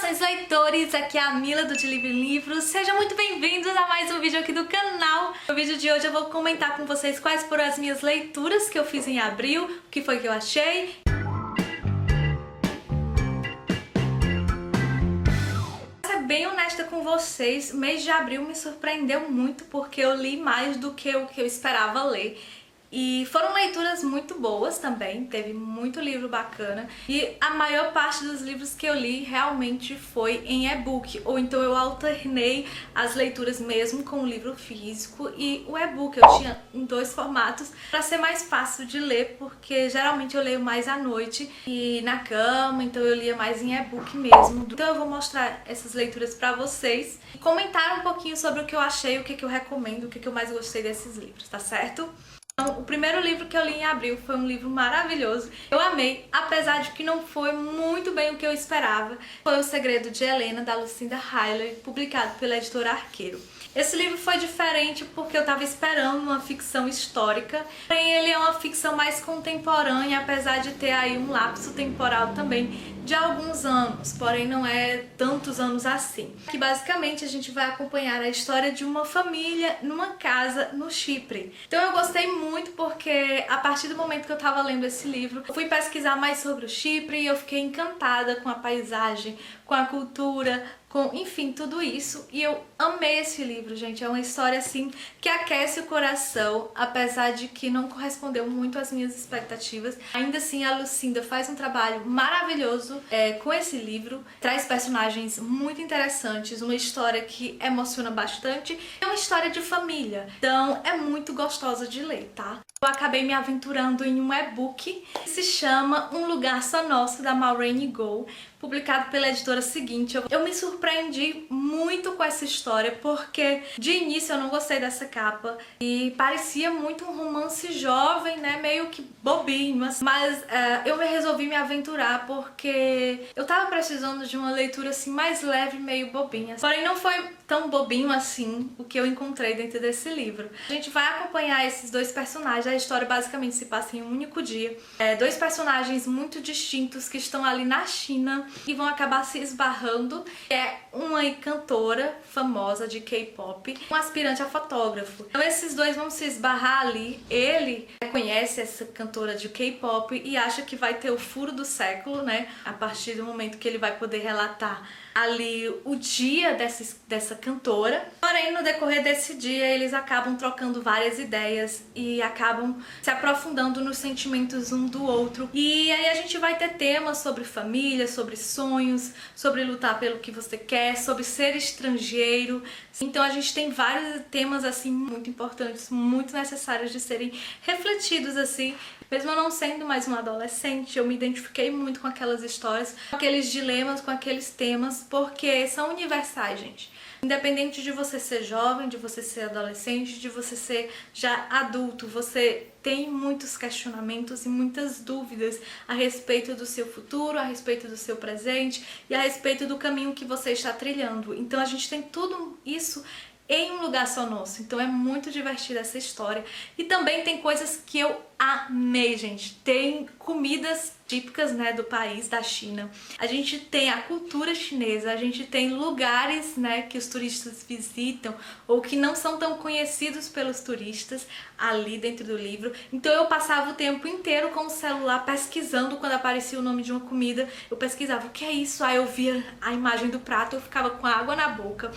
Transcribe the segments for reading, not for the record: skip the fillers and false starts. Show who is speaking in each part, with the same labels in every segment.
Speaker 1: Saudações leitores, aqui é a Mila do De Livro em Livro. Sejam muito bem-vindos a mais um vídeo aqui do canal. No vídeo de hoje eu vou comentar com vocês quais foram as minhas leituras que eu fiz em abril, o que foi que eu achei. Vou ser bem honesta com vocês, o mês de abril me surpreendeu muito porque eu li mais do que o que eu esperava ler. E foram leituras muito boas também, teve muito livro bacana. E a maior parte dos livros que eu li realmente foi em e-book. Ou então eu alternei as leituras mesmo com o livro físico e o e-book. Eu tinha em dois formatos para ser mais fácil de ler, porque geralmente eu leio mais à noite e na cama, então eu lia mais em e-book mesmo. Então eu vou mostrar essas leituras para vocês e comentar um pouquinho sobre o que eu achei, o que eu recomendo, o que eu mais gostei desses livros, tá certo? Então, o primeiro livro que eu li em abril foi um livro maravilhoso. Eu amei, apesar de que não foi muito bem o que eu esperava. Foi O Segredo de Helena, da Lucinda Hilley, publicado pela editora Arqueiro. Esse livro foi diferente porque eu estava esperando uma ficção histórica, porém ele é uma ficção mais contemporânea, apesar de ter aí um lapso temporal também de alguns anos, porém não é tantos anos assim. Aqui basicamente a gente vai acompanhar a história de uma família numa casa no Chipre. Então eu gostei muito porque a partir do momento que eu estava lendo esse livro, eu fui pesquisar mais sobre o Chipre e eu fiquei encantada com a paisagem, com a cultura, enfim, tudo isso. E eu amei esse livro, gente. É uma história, assim, que aquece o coração, apesar de que não correspondeu muito às minhas expectativas. Ainda assim, a Lucinda faz um trabalho maravilhoso com esse livro. Traz personagens muito interessantes, uma história que emociona bastante. É uma história de família, então é muito gostosa de ler, tá? Eu acabei me aventurando em um e-book que se chama Um Lugar Só Nosso, da Maureen Gou, publicado pela editora Seguinte. Eu me surpreendi muito com essa história porque de início eu não gostei dessa capa e parecia muito um romance jovem, né, meio que bobinho, assim. Mas eu resolvi me aventurar porque eu tava precisando de uma leitura assim mais leve, meio bobinha. Porém não foi tão bobinho assim o que eu encontrei dentro desse livro. A gente vai acompanhar esses dois personagens. A história basicamente se passa em um único dia. Dois personagens muito distintos que estão ali na China e vão acabar se esbarrando. É uma cantora famosa de K-pop, um aspirante a fotógrafo. Então esses dois vão se esbarrar ali. Ele conhece essa cantora de K-pop e acha que vai ter o furo do século, né? A partir do momento que ele vai poder relatar ali o dia dessa cantora. Porém, no decorrer desse dia, eles acabam trocando várias ideias e acabam se aprofundando nos sentimentos um do outro. E aí a gente vai ter temas sobre família, sobre sonhos, sobre lutar pelo que você quer, sobre ser estrangeiro. Então a gente tem vários temas assim muito importantes, muito necessários de serem refletidos assim. Mesmo eu não sendo mais uma adolescente, eu me identifiquei muito com aquelas histórias, com aqueles dilemas, com aqueles temas, porque são universais, gente. Independente de você ser jovem, de você ser adolescente, de você ser já adulto, você tem muitos questionamentos e muitas dúvidas a respeito do seu futuro, a respeito do seu presente e a respeito do caminho que você está trilhando. Então a gente tem tudo isso em um lugar só nosso. Então é muito divertida essa história. E também tem coisas que eu amei, gente. Tem comidas típicas, né, do país, da China. A gente tem a cultura chinesa, a gente tem lugares, né, que os turistas visitam ou que não são tão conhecidos pelos turistas ali dentro do livro. Então eu passava o tempo inteiro com o celular pesquisando quando aparecia o nome de uma comida. Eu pesquisava, o que é isso? Aí eu via a imagem do prato, eu ficava com água na boca.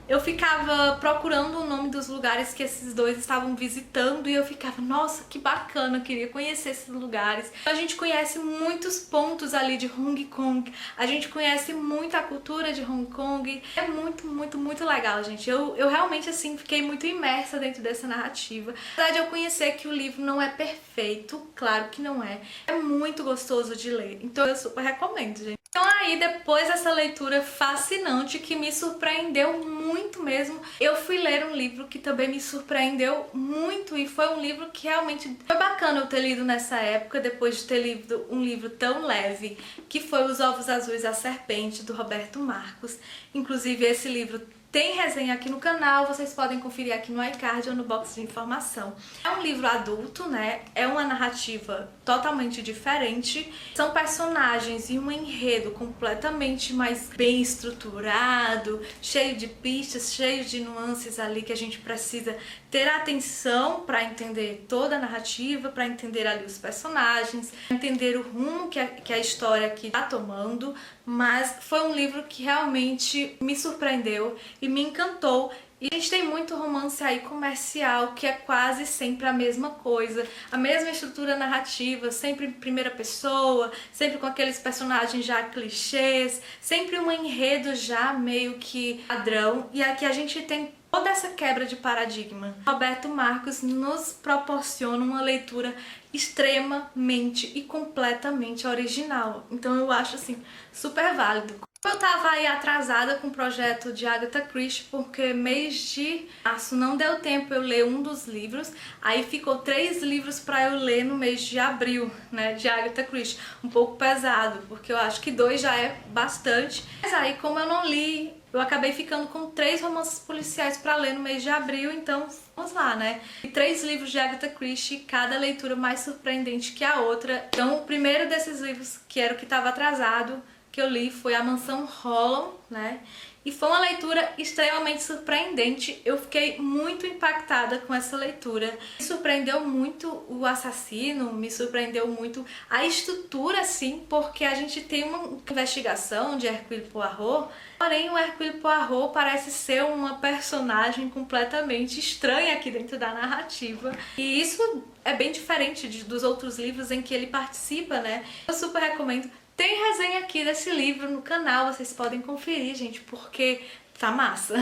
Speaker 1: Eu ficava procurando o nome dos lugares que esses dois estavam visitando e eu ficava, nossa, que bacana, eu queria conhecer esses lugares. A gente conhece muitos pontos ali de Hong Kong, a gente conhece muito a cultura de Hong Kong. É muito, muito, muito legal, gente. Eu realmente, assim, fiquei muito imersa dentro dessa narrativa. Apesar de eu conhecer que o livro não é perfeito, claro que não é. É muito gostoso de ler, então eu super recomendo, gente. Então aí, depois dessa leitura fascinante que me surpreendeu muito mesmo, eu fui ler um livro que também me surpreendeu muito e foi um livro que realmente foi bacana eu ter lido nessa época, depois de ter lido um livro tão leve, que foi Os Ovos Azuis da Serpente, do Roberto Marcos. Inclusive esse livro Tem resenha aqui no canal, vocês podem conferir aqui no iCard ou no box de informação. É um livro adulto, né? É uma narrativa totalmente diferente. São personagens e um enredo completamente mais bem estruturado, cheio de pistas, cheio de nuances ali que a gente precisa ter atenção para entender toda a narrativa, para entender ali os personagens, entender o rumo que a história aqui está tomando. Mas foi um livro que realmente me surpreendeu e me encantou. E a gente tem muito romance aí comercial, que é quase sempre a mesma coisa, a mesma estrutura narrativa, sempre em primeira pessoa, sempre com aqueles personagens já clichês, sempre um enredo já meio que padrão. E aqui a gente tem toda essa quebra de paradigma. Roberto Marcos nos proporciona uma leitura extremamente e completamente original. Então eu acho assim super válido. Eu tava aí atrasada com o projeto de Agatha Christie, porque mês de março não deu tempo eu ler um dos livros, aí ficou 3 livros para eu ler no mês de abril, né, de Agatha Christie. Um pouco pesado, porque eu acho que 2 já é bastante, mas aí como eu não li, eu acabei ficando com 3 romances policiais para ler no mês de abril, então vamos lá, né? E 3 livros de Agatha Christie, cada leitura mais surpreendente que a outra. Então o primeiro desses livros, que era o que estava atrasado, que eu li foi A Mansão Hollow, né? E foi uma leitura extremamente surpreendente. Eu fiquei muito impactada com essa leitura. Me surpreendeu muito o assassino, me surpreendeu muito a estrutura, assim, porque a gente tem uma investigação de Hercule Poirot, porém o Hercule Poirot parece ser uma personagem completamente estranha aqui dentro da narrativa. E isso é bem diferente dos outros livros em que ele participa, né? Eu super recomendo. Tem resenha aqui desse livro no canal, vocês podem conferir, gente, porque tá massa.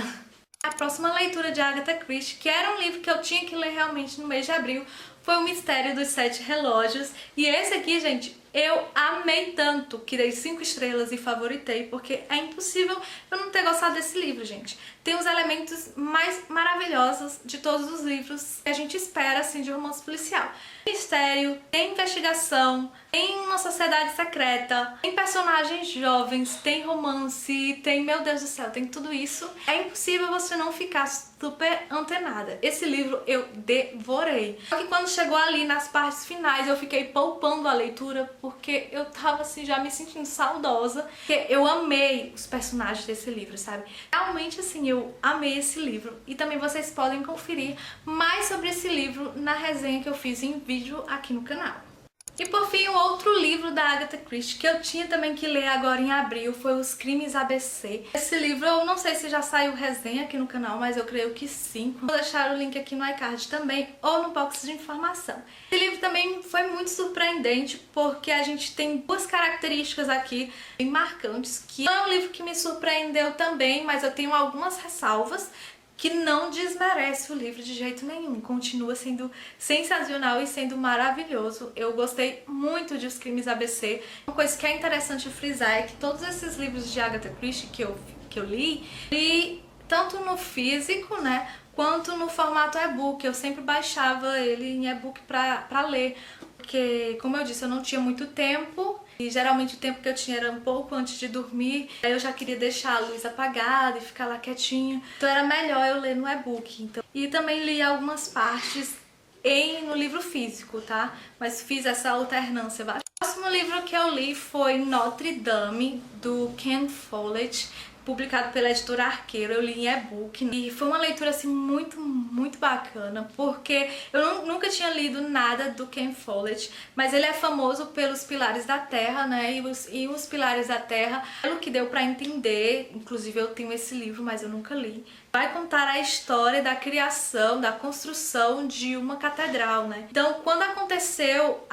Speaker 1: A próxima leitura de Agatha Christie, que era um livro que eu tinha que ler realmente no mês de abril, foi O Mistério dos 7 Relógios. E esse aqui, gente, eu amei tanto que dei 5 estrelas e favoritei, porque é impossível eu não ter gostado desse livro, gente. Tem os elementos mais maravilhosos de todos os livros que a gente espera, assim, de romance policial. Tem mistério, tem investigação, tem uma sociedade secreta, tem personagens jovens, tem romance, tem, meu Deus do céu, tem tudo isso. É impossível você não ficar super antenada. Esse livro eu devorei. Só que quando chegou ali nas partes finais, eu fiquei poupando a leitura, porque eu tava assim já me sentindo saudosa, porque eu amei os personagens desse livro, sabe? Realmente assim, eu amei esse livro. E também vocês podem conferir mais sobre esse livro na resenha que eu fiz em vídeo aqui no canal. E por fim, o outro livro da Agatha Christie que eu tinha também que ler agora em abril foi Os Crimes ABC. Esse livro eu não sei se já saiu resenha aqui no canal, mas eu creio que sim. Vou deixar o link aqui no iCard também ou no box de informação. Esse livro também foi muito surpreendente porque a gente tem 2 características aqui bem marcantes, que não é um livro que me surpreendeu também, mas eu tenho algumas ressalvas, que não desmerece o livro de jeito nenhum, continua sendo sensacional e sendo maravilhoso. Eu gostei muito de Os Crimes ABC. Uma coisa que é interessante frisar é que todos esses livros de Agatha Christie que eu li tanto no físico, né, quanto no formato e-book. Eu sempre baixava ele em e-book pra ler, porque, como eu disse, eu não tinha muito tempo. E geralmente o tempo que eu tinha era um pouco antes de dormir, aí eu já queria deixar a luz apagada e ficar lá quietinha. Então era melhor eu ler no e-book. Então, e também li algumas partes no livro físico, tá? Mas fiz essa alternância. O próximo livro que eu li foi Notre Dame, do Ken Follett, publicado pela editora Arqueiro. Eu li em e-book e foi uma leitura assim muito bacana, porque eu nunca tinha lido nada do Ken Follett, mas ele é famoso pelos Pilares da Terra, né? E os Pilares da Terra, pelo que deu pra entender, inclusive eu tenho esse livro, mas eu nunca li, vai contar a história da criação, da construção de uma catedral, né? Então, quando aconteceu,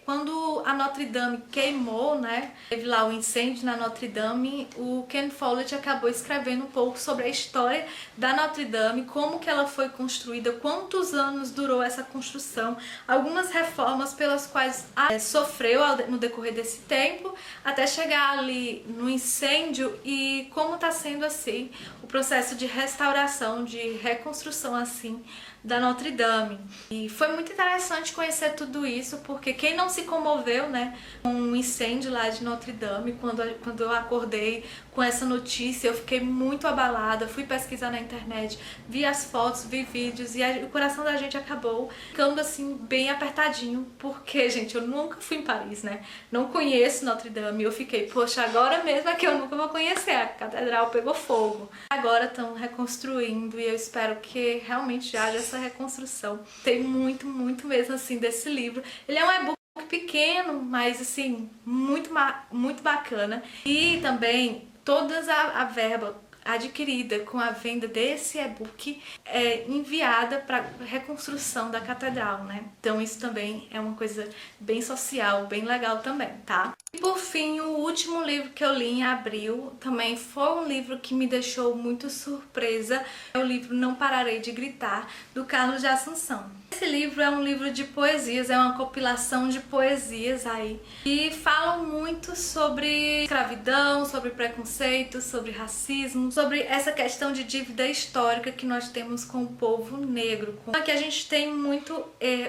Speaker 1: quando a Notre Dame queimou, né? Teve lá o incêndio na Notre Dame, o Ken Follett acabou escrevendo um pouco sobre a história da Notre Dame, como que ela foi construída, quantos anos durou essa construção, algumas reformas pelas quais sofreu no decorrer desse tempo, até chegar ali no incêndio e como está sendo assim o processo de restauração, de reconstrução assim da Notre Dame. E foi muito interessante conhecer tudo isso, porque quem não se comoveu, né, com o incêndio lá de Notre Dame, quando quando eu acordei com essa notícia. Eu fiquei muito abalada, fui pesquisar na internet, vi as fotos, vi vídeos e o coração da gente acabou ficando assim bem apertadinho, porque, gente, eu nunca fui em Paris, né? Não conheço Notre Dame. Eu fiquei, poxa, agora mesmo é que eu nunca vou conhecer. A catedral pegou fogo. Agora estão reconstruindo e eu espero que realmente haja essa reconstrução. Tem muito, muito mesmo assim desse livro. Ele é um e-book pequeno, mas assim, muito bacana. E também toda a verba adquirida com a venda desse e-book é enviada para reconstrução da catedral, né? Então isso também é uma coisa bem social, bem legal também, tá? E por fim, o último livro que eu li em abril também foi um livro que me deixou muito surpresa. É o livro Não Pararei de Gritar, do Carlos de Assunção. Esse livro é um livro de poesias, é uma compilação de poesias aí, e falam muito sobre escravidão, sobre preconceito, sobre racismo, sobre essa questão de dívida histórica que nós temos com o povo negro. Aqui a gente tem muito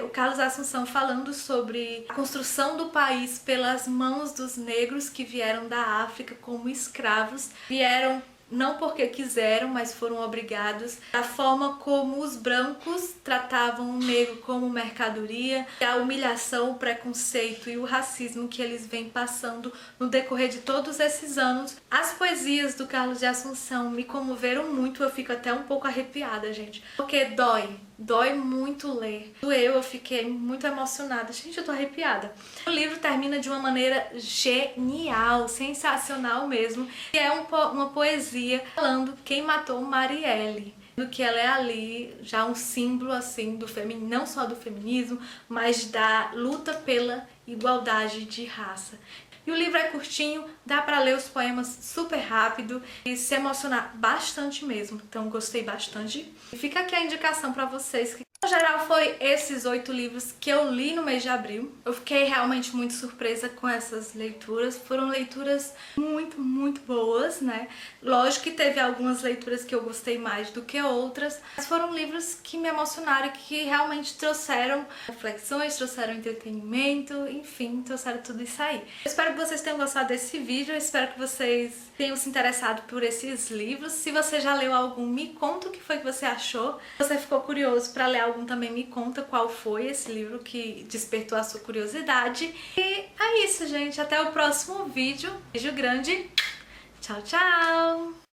Speaker 1: o Carlos Assunção falando sobre a construção do país pelas mãos dos negros que vieram da África como escravos, vieram não porque quiseram, mas foram obrigados, a forma como os brancos tratavam o negro como mercadoria, a humilhação, o preconceito e o racismo que eles vêm passando no decorrer de todos esses anos. As poesias do Carlos de Assunção me comoveram muito, eu fico até um pouco arrepiada, gente, porque dói muito ler. Doeu, eu fiquei muito emocionada. Gente, eu tô arrepiada. O livro termina de uma maneira genial, sensacional mesmo. E é uma poesia falando quem matou Marielle. Do que ela é ali já um símbolo assim do feminismo, não só do feminismo, mas da luta pela igualdade de raça. E o livro é curtinho, dá pra ler os poemas super rápido e se emocionar bastante mesmo. Então gostei bastante. E fica aqui a indicação pra vocês que, no geral, foi esses 8 livros que eu li no mês de abril. Eu fiquei realmente muito surpresa com essas leituras. Foram leituras muito, muito boas, né? Lógico que teve algumas leituras que eu gostei mais do que outras, mas foram livros que me emocionaram e que realmente trouxeram reflexões, trouxeram entretenimento, enfim, trouxeram tudo isso aí. Eu espero que vocês tenham gostado desse vídeo, eu espero que vocês tenham se interessado por esses livros. Se você já leu algum, me conta o que foi que você achou. Se você ficou curioso para ler algum, também me conta qual foi esse livro que despertou a sua curiosidade. E é isso, gente. Até o próximo vídeo. Beijo grande. Tchau, tchau!